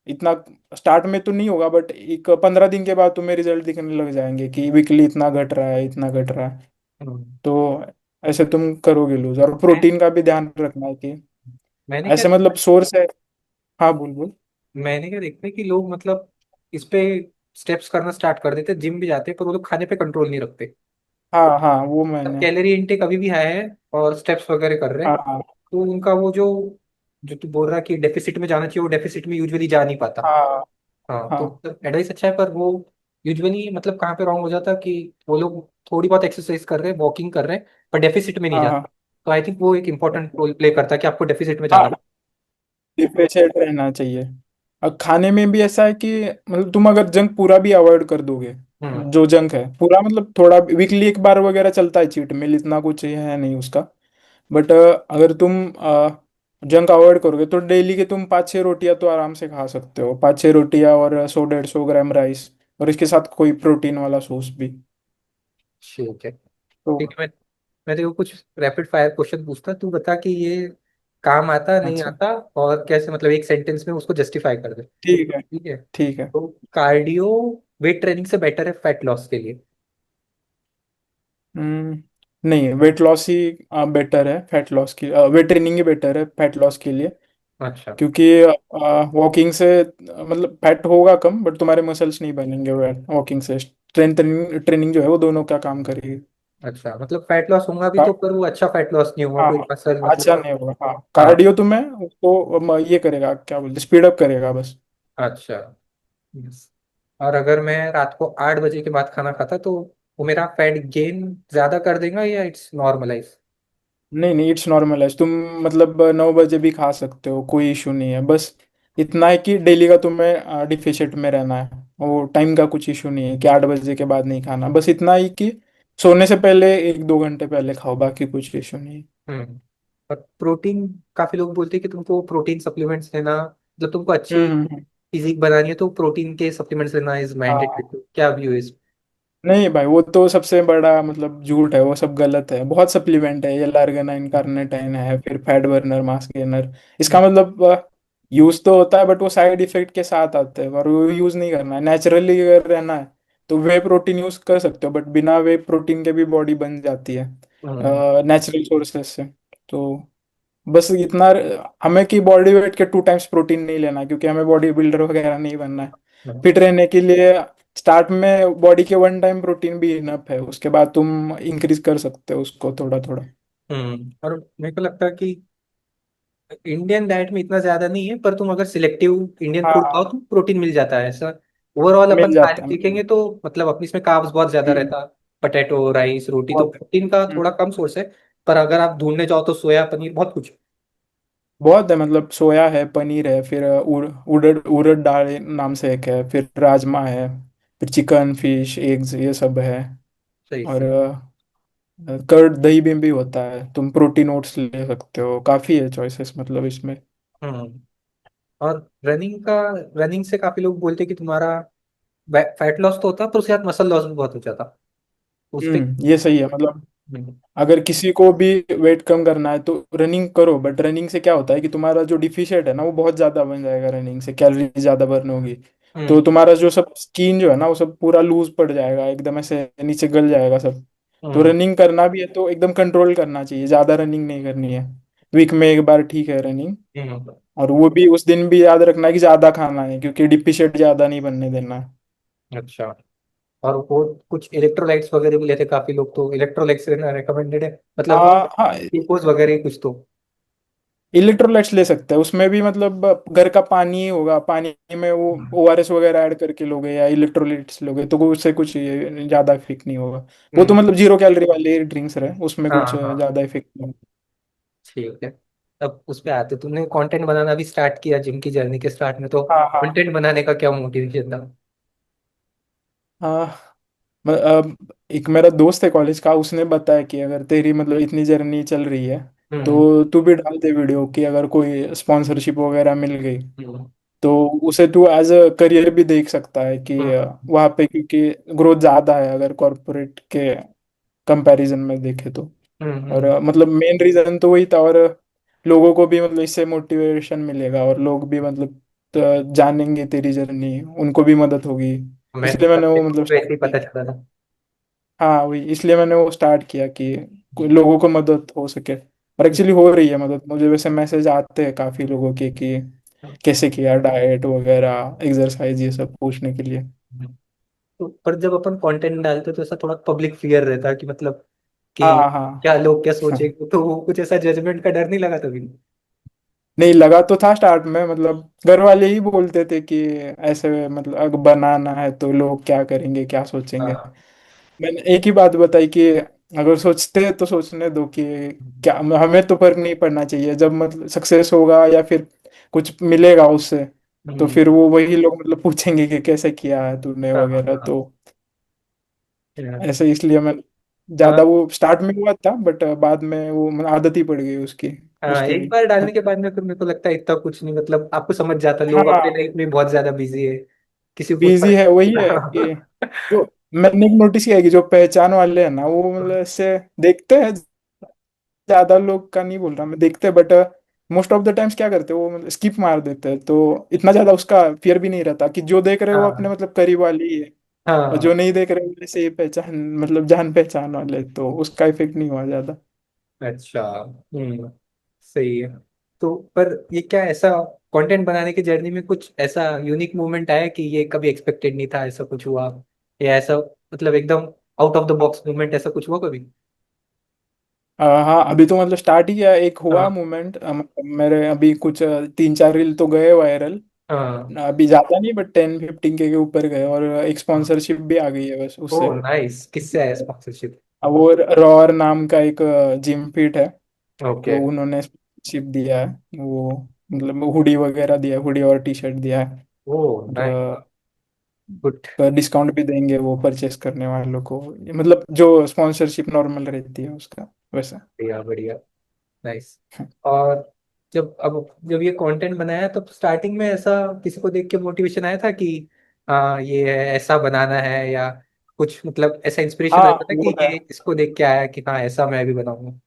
इतना स्टार्ट में तो नहीं होगा, बट एक 15 दिन के बाद तुम्हें रिजल्ट दिखने लग जाएंगे कि वीकली इतना घट रहा है, इतना घट रहा है। हम्म। तो ऐसे तुम करोगे लूज। और मैं प्रोटीन का भी ध्यान रखना है कि मैंने क्या ऐसे मतलब सोर्स है। हाँ बोल बोल। मैंने क्या देखा है कि लोग मतलब इस पे स्टेप्स करना स्टार्ट कर देते, जिम भी जाते हैं, पर वो लोग खाने पे कंट्रोल नहीं रखते। हाँ हाँ वो तब मैंने। कैलोरी इनटेक अभी भी हाई है और स्टेप्स वगैरह कर रहे हैं, हाँ हाँ तो उनका वो जो जो तू बोल रहा है कि डेफिसिट में जाना चाहिए, वो डेफिसिट में यूजुअली जा नहीं पाता। हाँ हाँ, तो हाँ एडवाइस अच्छा है, पर वो यूजुअली मतलब कहाँ पे रॉन्ग हो जाता है कि वो लोग थोड़ी बहुत एक्सरसाइज कर रहे हैं, वॉकिंग कर रहे हैं, पर डेफिसिट में नहीं हाँ जाते। हाँ तो आई थिंक वो एक इंपॉर्टेंट रोल प्ले करता है कि आपको डेफिसिट में जाना। हाँ डिफरेंशिएट रहना चाहिए। और खाने में भी ऐसा है कि मतलब तुम अगर जंक पूरा भी अवॉइड कर दोगे, हम्म। जो जंक है पूरा मतलब थोड़ा वीकली एक बार वगैरह चलता है, चीट मिल इतना कुछ है नहीं उसका। बट अगर तुम जंक अवॉइड करोगे तो डेली के तुम 5 6 रोटियां तो आराम से खा सकते हो, 5 6 रोटियां और 100 150 ग्राम राइस, और इसके साथ कोई प्रोटीन वाला सोर्स भी। ठीक है। तो ठीक है, मैं तेरे को कुछ रैपिड फायर क्वेश्चन पूछता, तू बता कि ये काम आता नहीं अच्छा आता, और कैसे मतलब एक सेंटेंस में उसको जस्टिफाई कर दे। ठीक है। ठीक है। ठीक है। तो कार्डियो वेट ट्रेनिंग से बेटर है फैट लॉस के लिए? नहीं, वेट लॉस ही बेटर है फैट लॉस की, वेट ट्रेनिंग ही बेटर है फैट लॉस के लिए। अच्छा। क्योंकि वॉकिंग से मतलब फैट होगा कम, बट तुम्हारे मसल्स नहीं बनेंगे वॉकिंग से। स्ट्रेंथ ट्रेनिंग ट्रेनिंग जो है वो दोनों का काम करेगी। अच्छा, मतलब फैट लॉस होगा भी का- तो, पर वो अच्छा फैट लॉस नहीं होगा, हाँ कोई मसल अच्छा मतलब। नहीं होगा। हाँ हाँ। कार्डियो तुम्हें उसको ये करेगा, क्या बोलते, स्पीड अप करेगा बस। अच्छा। Yes. और अगर मैं रात को 8 बजे के बाद खाना खाता तो वो मेरा फैट गेन ज्यादा कर देगा या इट्स नॉर्मलाइज? नहीं नहीं इट्स नॉर्मलाइज। तुम मतलब 9 बजे भी खा सकते हो, कोई इशू नहीं है। बस इतना है कि डेली का तुम्हें डिफिसिट में रहना है। वो टाइम का कुछ इशू नहीं है कि 8 बजे के बाद नहीं खाना। बस इतना ही कि सोने से पहले 1 2 घंटे पहले खाओ, बाकी कुछ इशू नहीं है। हम्म। और प्रोटीन, काफी लोग बोलते हैं कि तुमको प्रोटीन सप्लीमेंट्स लेना, मतलब तुमको अच्छी हम्म। फिजिक बनानी है तो प्रोटीन के सप्लीमेंट्स लेना इज मैंडेटरी, हाँ तो क्या व्यू है इस? नहीं भाई, वो तो सबसे बड़ा मतलब झूठ है, वो सब गलत है। बहुत सप्लीमेंट है, ये लार्गेनाइन कार्निटाइन है, फिर फैट बर्नर मास गेनर। इसका मतलब यूज तो होता है बट वो साइड इफेक्ट के साथ आते हैं, और वो यूज नहीं करना है। नेचुरली अगर रहना है तो वे प्रोटीन यूज कर सकते हो, बट बिना वे प्रोटीन के भी बॉडी बन जाती है हम्म। नेचुरल सोर्सेस से। तो बस इतना हमें कि बॉडी वेट के 2 टाइम्स प्रोटीन नहीं लेना है, क्योंकि हमें बॉडी बिल्डर वगैरह नहीं बनना है। हम्म। फिट रहने के लिए स्टार्ट में बॉडी के 1 टाइम प्रोटीन भी इनफ है, उसके बाद तुम इंक्रीज कर सकते हो उसको थोड़ा थोड़ा। और मेरे को लगता है कि इंडियन डाइट में इतना ज्यादा नहीं है, पर तुम अगर सिलेक्टिव इंडियन फूड खाओ हाँ तो प्रोटीन मिल जाता है ऐसा। ओवरऑल अपन मिल खाने जाता है। देखेंगे तो मतलब अपने इसमें कार्ब्स बहुत ज्यादा हम्म, रहता, पटेटो राइस रोटी, तो बहुत है। प्रोटीन का हम्म, थोड़ा कम सोर्स है। पर अगर आप ढूंढने जाओ तो सोया पनीर बहुत कुछ। बहुत है। मतलब सोया है, पनीर है, फिर उड़द उड़द दाल नाम से एक है, फिर राजमा है, फिर चिकन फिश एग्स ये सब है। सही और सही। कर्ड दही भी होता है, तुम प्रोटीन ओट्स ले सकते हो, काफी है चॉइसेस मतलब इसमें। हम्म। और रनिंग से काफी लोग बोलते हैं कि तुम्हारा फैट लॉस तो होता, पर उसके साथ मसल लॉस भी बहुत हो जाता उस पे। ये सही है। मतलब हम्म। अगर किसी को भी वेट कम करना है तो रनिंग करो, बट रनिंग से क्या होता है कि तुम्हारा जो डिफिशिएंट है ना वो बहुत ज्यादा बन जाएगा, रनिंग से कैलोरी ज्यादा बर्न होगी। तो हम्म। तुम्हारा जो सब स्किन जो है ना वो सब पूरा लूज पड़ जाएगा, एकदम ऐसे नीचे गल जाएगा सब। तो हम्म। रनिंग करना भी है तो एकदम कंट्रोल करना चाहिए, ज्यादा रनिंग नहीं करनी है। वीक में एक बार ठीक है रनिंग। और वो भी उस दिन भी याद रखना है कि ज्यादा खाना है, क्योंकि डिफिशिएंट ज्यादा नहीं बनने देना है। अच्छा। और वो कुछ इलेक्ट्रोलाइट्स वगैरह भी लेते काफी लोग, तो इलेक्ट्रोलाइट्स लेना रिकमेंडेड है, मतलब हाँ हाँ, ग्लूकोज वगैरह कुछ तो। इलेक्ट्रोलाइट्स ले सकते हैं, उसमें भी मतलब घर का पानी ही होगा, पानी में वो ओआरएस वगैरह ऐड करके लोगे या इलेक्ट्रोलाइट्स लोगे तो उससे कुछ ज्यादा इफेक्ट नहीं होगा। वो तो हम्म। मतलब 0 कैलोरी वाले ड्रिंक्स रहे, उसमें हाँ कुछ हाँ। ज्यादा इफेक्ट नहीं ठीक है। अब उस पे आते, तुमने कंटेंट बनाना भी स्टार्ट किया जिम की जर्नी के स्टार्ट में, तो होगा। हाँ हाँ कंटेंट बनाने का क्या मोटिवेशन था? हाँ। एक मेरा दोस्त है कॉलेज का, उसने बताया कि अगर तेरी मतलब इतनी जर्नी चल रही है हम्म। तो तू भी डाल दे वीडियो कि अगर कोई स्पॉन्सरशिप वगैरह मिल गई हम्म। तो उसे तू एज अ करियर भी देख सकता है कि हम्म। वहाँ पे, क्योंकि ग्रोथ ज़्यादा है अगर कॉरपोरेट के कंपैरिजन में देखे तो। और हम्म। मतलब मेन रीज़न तो वही था, और लोगों को भी मतलब इससे मोटिवेशन मिलेगा और लोग भी मतलब जानेंगे तेरी जर्नी, उनको भी मदद होगी। मैं इसलिए मैंने वो मेरे को मतलब भी वैसे स्टार्ट ही किया। पता चला था। हाँ वही, इसलिए मैंने वो स्टार्ट किया कि लोगों को मदद हो सके। और एक्चुअली हो रही है मदद, मुझे वैसे मैसेज आते हैं काफ़ी लोगों के कि कैसे किया डाइट वगैरह एक्सरसाइज ये सब पूछने के लिए। तो पर जब अपन कंटेंट डालते तो ऐसा थोड़ा पब्लिक फियर रहता है कि मतलब कि हाँ हाँ। क्या लोग क्या सोचेंगे, तो वो कुछ ऐसा जजमेंट का डर नहीं लगा तभी? नहीं लगा तो था स्टार्ट में, मतलब घर वाले ही बोलते थे कि ऐसे मतलब अगर बनाना है तो लोग क्या करेंगे क्या सोचेंगे। हाँ। मैंने एक ही बात बताई कि अगर सोचते हैं तो सोचने दो, कि क्या हमें तो फर्क नहीं पड़ना चाहिए, जब मतलब सक्सेस होगा या फिर कुछ मिलेगा उससे तो हम्म। फिर वो वही लोग मतलब पूछेंगे कि कैसे किया है तूने हाँ वगैरह। हाँ तो हाँ। ऐसे इसलिए मैं ज्यादा, हाँ वो स्टार्ट में हुआ था बट बाद में वो मतलब आदत ही पड़ गई उसकी। हाँ, उसके एक बार डालने के बाद में फिर मेरे को लगता है इतना कुछ नहीं, मतलब आपको समझ जाता है, लोग अपने हाँ लाइफ में बहुत ज्यादा बिजी है, किसी को बिजी है, वही है फर्क। कि जो मैंने एक नोटिस किया है कि जो पहचान वाले हैं ना वो मतलब ऐसे देखते हैं, ज्यादा लोग का नहीं बोल रहा मैं, देखते हैं but most of the times क्या करते हैं वो मतलब स्किप मार देते हैं, तो इतना ज्यादा उसका फियर भी नहीं रहता कि जो देख रहे हो वो अपने हाँ मतलब करीब वाले ही है। और जो हाँ। नहीं देख रहे वो ऐसे ही पहचान मतलब जान पहचान वाले, तो उसका इफेक्ट नहीं हुआ ज्यादा। अच्छा। सही है। तो पर ये क्या ऐसा कंटेंट बनाने की जर्नी में कुछ ऐसा यूनिक मोमेंट आया कि ये कभी एक्सपेक्टेड नहीं था, ऐसा कुछ हुआ, या ऐसा मतलब एकदम out of the box moment ऐसा कुछ हुआ कभी? हाँ अभी तो मतलब स्टार्ट ही किया, एक हुआ हाँ मोमेंट, मेरे अभी कुछ 3-4 रील तो गए वायरल। हाँ अभी ज्यादा नहीं बट 10-15 के ऊपर गए, और एक हाँ। स्पॉन्सरशिप भी आ गई है बस ओ उससे। नाइस, किससे आया स्पॉन्सरशिप? अब वो रॉर नाम का एक जिम फिट है, ओके। तो उन्होंने स्पॉन्सरशिप दिया है। वो मतलब हुडी वगैरह दिया है, हुडी और टी शर्ट दिया है। ओ नाइस। और गुड। डिस्काउंट भी देंगे वो परचेस करने वालों को, मतलब जो स्पॉन्सरशिप नॉर्मल रहती है उसका वैसा। बढ़िया बढ़िया। नाइस। और जब ये कंटेंट बनाया तो स्टार्टिंग में ऐसा किसी को देख के मोटिवेशन आया था कि ये ऐसा बनाना है, या कुछ मतलब ऐसा इंस्पिरेशन हाँ आता था वो कि है। ये इसको देख के आया कि हाँ ऐसा मैं भी बनाऊंगा?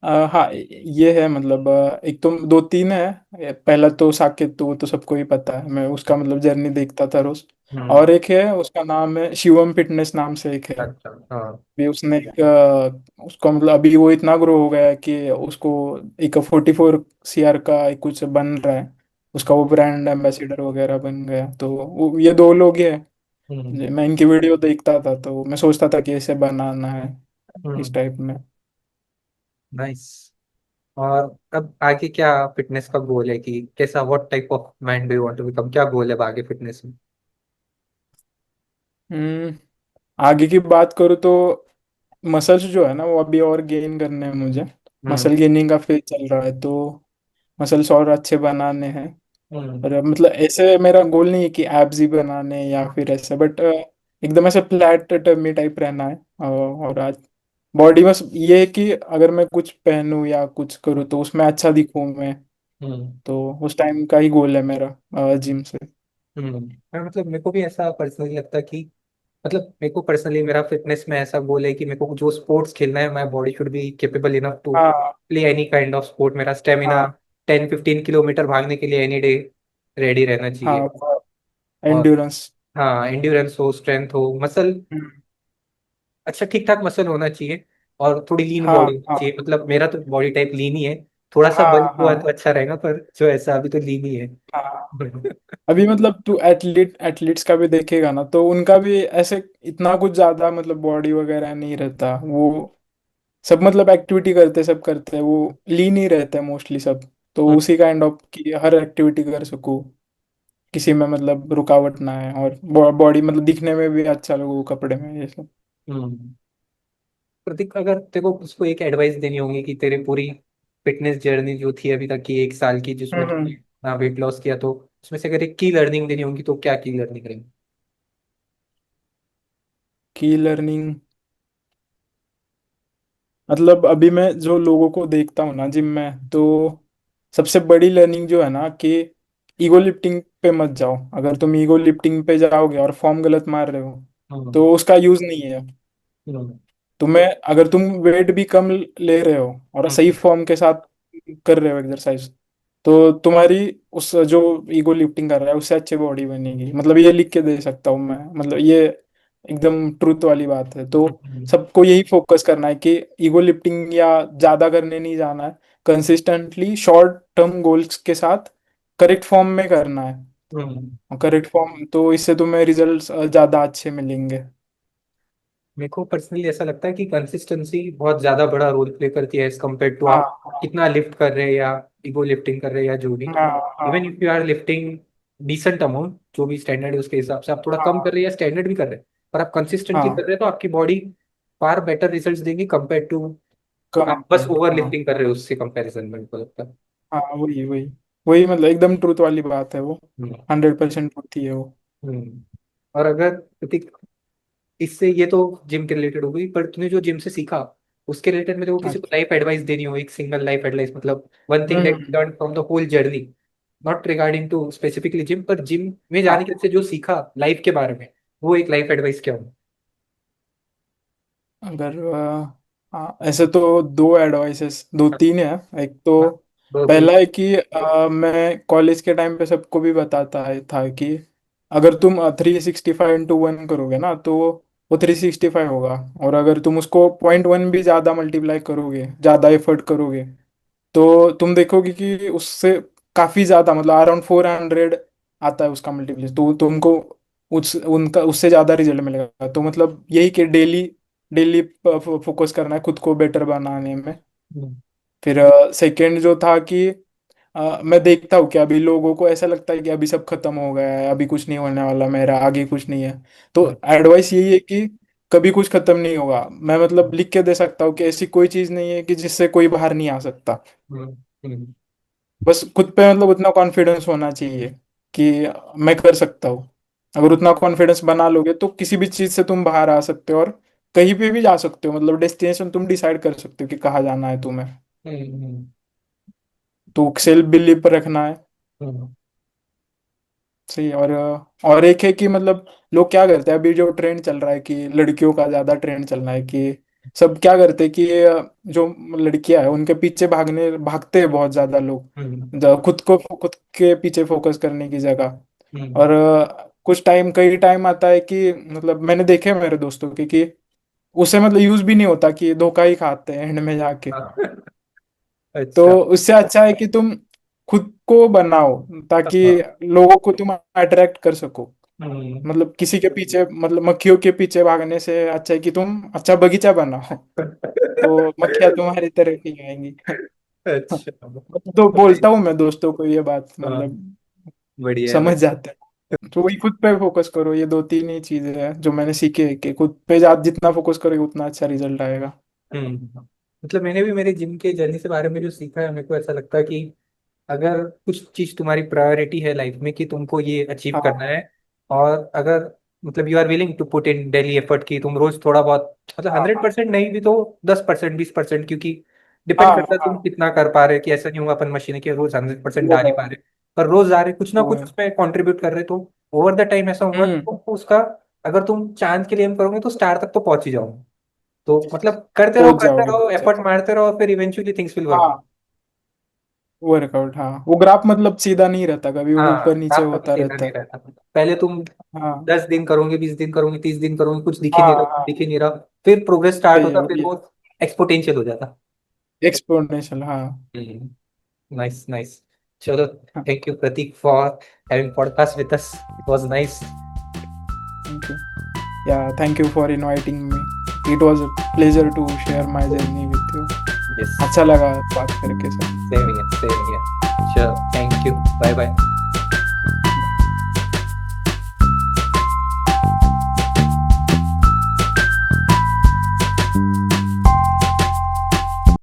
हाँ ये है मतलब एक तो दो तीन है। पहला तो साकेत, तो वो तो सबको ही पता है, मैं उसका मतलब जर्नी देखता था रोज। हम्म। और एक है उसका नाम है शिवम फिटनेस नाम से एक है। अच्छा। हाँ। भी उसने एक उसका मतलब अभी वो इतना ग्रो हो गया है कि उसको एक 44 CR का एक कुछ बन रहा है, उसका वो ब्रांड एम्बेसडर वगैरह बन गया। तो ये दो लोग ही हैं। हम्म। मैं इनकी वीडियो देखता था तो मैं सोचता था कि ऐसे बनाना है इस हम्म। टाइप में। नाइस। और अब आगे क्या फिटनेस का गोल है, कि कैसा, what type of man do you want to become, क्या गोल है अब आगे फिटनेस में? हम्म आगे की बात करूँ तो मसल्स जो है ना वो अभी और गेन करने हैं मुझे। हम्म। मसल गेनिंग का फेज चल रहा है, तो मसल्स और अच्छे बनाने हैं। हम्म। और मतलब ऐसे मेरा गोल नहीं है कि एब्स ही बनाने या फिर ऐसे, बट एकदम ऐसे फ्लैट टर्मी टाइप रहना है। और आज बॉडी बस ये है कि अगर मैं कुछ पहनूं या कुछ करूँ तो उसमें अच्छा दिखूं मैं, हम्म। तो उस टाइम का ही गोल है मेरा जिम से। मैं मतलब मेरे को भी ऐसा पर्सनली लगता है कि मतलब मेरे को पर्सनली मेरा फिटनेस में ऐसा गोल है कि मेरे को जो स्पोर्ट्स खेलना है, my body should be capable enough to हाँ play any kind of sport. मेरा स्टेमिना हाँ 10-15 किलोमीटर भागने के लिए एनी डे रेडी रहना चाहिए। हाँ। और एंड्योरेंस। हाँ, एंड्योरेंस हो, स्ट्रेंथ हो, मसल अच्छा ठीक ठाक मसल होना चाहिए, और थोड़ी लीन हाँ बॉडी होनी हाँ चाहिए। मतलब मेरा तो बॉडी टाइप लीन ही है, थोड़ा सा हाँ बल्क हुआ तो हाँ अच्छा रहेगा, पर जो ऐसा अभी तो लीन ही है। हाँ। अभी मतलब तू एथलीट्स का भी देखेगा ना, तो उनका भी ऐसे इतना कुछ ज्यादा मतलब बॉडी वगैरह नहीं रहता वो। सब मतलब एक्टिविटी करते, सब करते हैं, वो लीन ही रहते हैं मोस्टली सब। तो उसी काइंड ऑफ की हर एक्टिविटी कर सकूं, किसी में मतलब रुकावट ना है, और बॉडी मतलब दिखने में भी अच्छा लगो कपड़े में, ये सब। हम्म। प्रतीक, अगर तेरे को उसको एक एडवाइस देनी होगी कि तेरे पूरी फिटनेस जर्नी जो थी अभी तक की 1 साल की, जिसमें हम्म। तूने वेट लॉस किया, तो उसमें से अगर एक की लर्निंग देनी होगी तो क्या की लर्निंग रहेगी? की लर्निंग मतलब अभी मैं जो लोगों को देखता हूँ ना जिम में, तो सबसे बड़ी लर्निंग जो है ना कि ईगो लिफ्टिंग पे मत जाओ। अगर तुम ईगो लिफ्टिंग पे जाओगे और फॉर्म गलत मार रहे हो, हम्म। तो उसका यूज नहीं है। हम्म। तुम्हें अगर तुम वेट भी कम ले रहे हो और सही हम्म। फॉर्म के साथ कर रहे हो एक्सरसाइज, तो तुम्हारी उस जो ईगो लिफ्टिंग कर रहा है उससे अच्छी बॉडी बनेगी। मतलब ये लिख के दे सकता हूँ मैं, मतलब ये एकदम ट्रूथ वाली बात है। तो हम्म। सबको यही फोकस करना है कि ईगो लिफ्टिंग या ज्यादा करने नहीं जाना है। कंसिस्टेंटली शॉर्ट टर्म गोल्स के साथ करेक्ट फॉर्म में करना है। हम्म। करेक्ट फॉर्म, तो इससे तुम्हें रिजल्ट्स ज्यादा अच्छे मिलेंगे। मेरे को पर्सनली ऐसा लगता है कि कंसिस्टेंसी बहुत ज्यादा बड़ा रोल प्ले करती है एज कम्पेयर टू हाँ आप कितना लिफ्ट कर रहे हैं या इगो लिफ्टिंग कर रहे हैं या जो भी। हाँ इवन हाँ if you are lifting decent amount, जो भी स्टैंडर्ड है उसके हिसाब से आप थोड़ा कम कर हाँ रहे हैं या स्टैंडर्ड भी कर रहे हैं, पर आप कंसिस्टेंटली कर हाँ। रहे हैं, तो आपकी बॉडी फार बेटर रिजल्ट्स देगी कम्पेयर टू आप बस कंपेयर, ओवर हाँ लिफ्टिंग कर रहे हो उससे कंपैरिजन में, मेरे को लगता है। हाँ। वही वही वही मतलब एकदम ट्रूथ वाली बात है वो। हम्म। 100% ट्रूथ ही है वो। हम्म। और अगर प्रतीक, इससे ये तो जिम के रिलेटेड हो गई, पर तूने जो जिम से सीखा उसके रिलेटेड में तो किसी को अच्छा। लाइफ एडवाइस देनी हो, एक सिंगल लाइफ एडवाइस, मतलब one thing that hmm. Learn from the whole journey, not regarding to specifically gym, पर जिम में जाने के हाँ। से जो सीखा लाइफ के बारे में, वो एक लाइफ एडवाइस क्या हो? अगर हाँ, ऐसे तो दो एडवाइसेस, दो तीन है। एक तो हाँ, बोल। पहला है कि मैं कॉलेज के टाइम पे सबको भी बताता है था कि अगर तुम 365 into 1 करोगे ना, तो वो 365 होगा। और अगर तुम उसको 0.1 भी ज़्यादा मल्टीप्लाई करोगे, ज़्यादा एफर्ट करोगे, तो तुम देखोगे कि उससे काफी ज्यादा मतलब अराउंड 400 आता है उसका मल्टीप्लिकेशन। तो तुमको उनका उससे ज्यादा रिजल्ट मिलेगा। तो मतलब यही कि डेली डेली फोकस करना है खुद को बेटर बनाने में। हम्म। फिर सेकंड जो था कि मैं देखता हूँ कि अभी लोगों को ऐसा लगता है कि अभी सब खत्म हो गया है, अभी कुछ नहीं होने वाला, मेरा आगे कुछ नहीं है। तो हम्म। एडवाइस यही है कि कभी कुछ खत्म नहीं होगा। मैं मतलब लिख के दे सकता हूँ कि ऐसी कोई चीज नहीं है कि जिससे कोई बाहर नहीं आ सकता। हम्म। हम्म। बस खुद पे मतलब उतना कॉन्फिडेंस होना चाहिए कि मैं कर सकता हूँ। अगर उतना कॉन्फिडेंस बना लोगे तो किसी भी चीज से तुम बाहर आ सकते हो, और कहीं पे भी जा सकते हो। मतलब डेस्टिनेशन तुम डिसाइड कर सकते हो कि कहाँ जाना है तुम्हें। हम्म। तो सेल्फ बिलीव पर रखना है। हम्म। सही है। और एक है कि मतलब लोग क्या करते हैं, अभी जो ट्रेंड चल रहा है कि लड़कियों का ज्यादा ट्रेंड चल रहा है कि सब क्या करते हैं कि जो लड़कियां हैं उनके पीछे भागते हैं बहुत ज्यादा लोग, हम्म। खुद के पीछे फोकस करने की जगह। हम्म। और कुछ टाइम कई टाइम आता है कि मतलब मैंने देखे हैं मेरे दोस्तों के कि उसे मतलब यूज भी नहीं होता, कि धोखा ही खाते हैं एंड में जाके। हाँ। तो अच्छा। उससे अच्छा है कि तुम खुद को बनाओ, ताकि हाँ। लोगों को तुम अट्रैक्ट कर सको। हम्म। मतलब किसी के पीछे मतलब मक्खियों के पीछे भागने से अच्छा है कि तुम अच्छा बगीचा बनाओ। तो मक्खियां तुम्हारी तरफ ही आएंगी। अच्छा। तो बोलता हूँ मैं दोस्तों को ये बात, हाँ, मतलब बढ़िया है समझ बढ़िया। जाते हैं। तो वही खुद पे फोकस करो। ये दो तीन ही चीजें हैं जो मैंने सीखे हैं कि खुद पे जितना फोकस करोगे उतना अच्छा रिजल्ट आएगा। मतलब मैंने भी मेरे जिम के जर्नी से बारे में जो सीखा है, मेरे को ऐसा लगता है कि अगर कुछ चीज तुम्हारी प्रायोरिटी है लाइफ में कि तुमको ये अचीव करना हाँ है, और अगर मतलब you are willing to put in daily effort की तुम रोज थोड़ा बहुत, मतलब हाँ 100% नहीं भी तो 10%, 20%, क्योंकि डिपेंड हाँ करता है हाँ। तुम कितना कर पा रहे, कि ऐसा नहीं होगा अपन मशीन है कि रोज 100% वो डाल ही है पा रहे, पर रोज आ रहे कुछ ना वो कुछ है। उसमें कंट्रीब्यूट कर रहे, तो ओवर द टाइम ऐसा होगा कि हम्म। तुमको उसका, अगर तुम चांद के लिए एम करोगे तो स्टार तक तो पहुंच ही जाओगे। तो मतलब पहुंच करते जाओगे, रहो, पहुंच एफर्ट जाओगे। मारते रहो, फिर इवेंचुअली थिंग्स विल वर्क। हाँ, वर्कआउट, हाँ। वो ग्राफ मतलब सीधा नहीं रहता, कभी वो ऊपर हाँ, नीचे आप कभी होता सीधा रहता नहीं है। रहता। पहले तुम हाँ 10 दिन करोगे, 20 दिन करोगे, 30 दिन करोगे, कुछ दिख ही नहीं हाँ रहा, हाँ। दिख ही नहीं रहा, फिर प्रोग्रेस स्टार्ट वही है होता, फिर वही है। वो एक्सपोनेंशियल हो जाता। एक्सपोनेंशियल, हाँ। Nice, nice. Chalo, हाँ, thank you, Pratik, for having podcast with us. It was nice. Thank you. Yeah thank you for inviting me. It was a pleasure to share my journey with you. Yes, अच्छा लगा बात करके sir. same here, same here. Sure, thank you. Bye bye.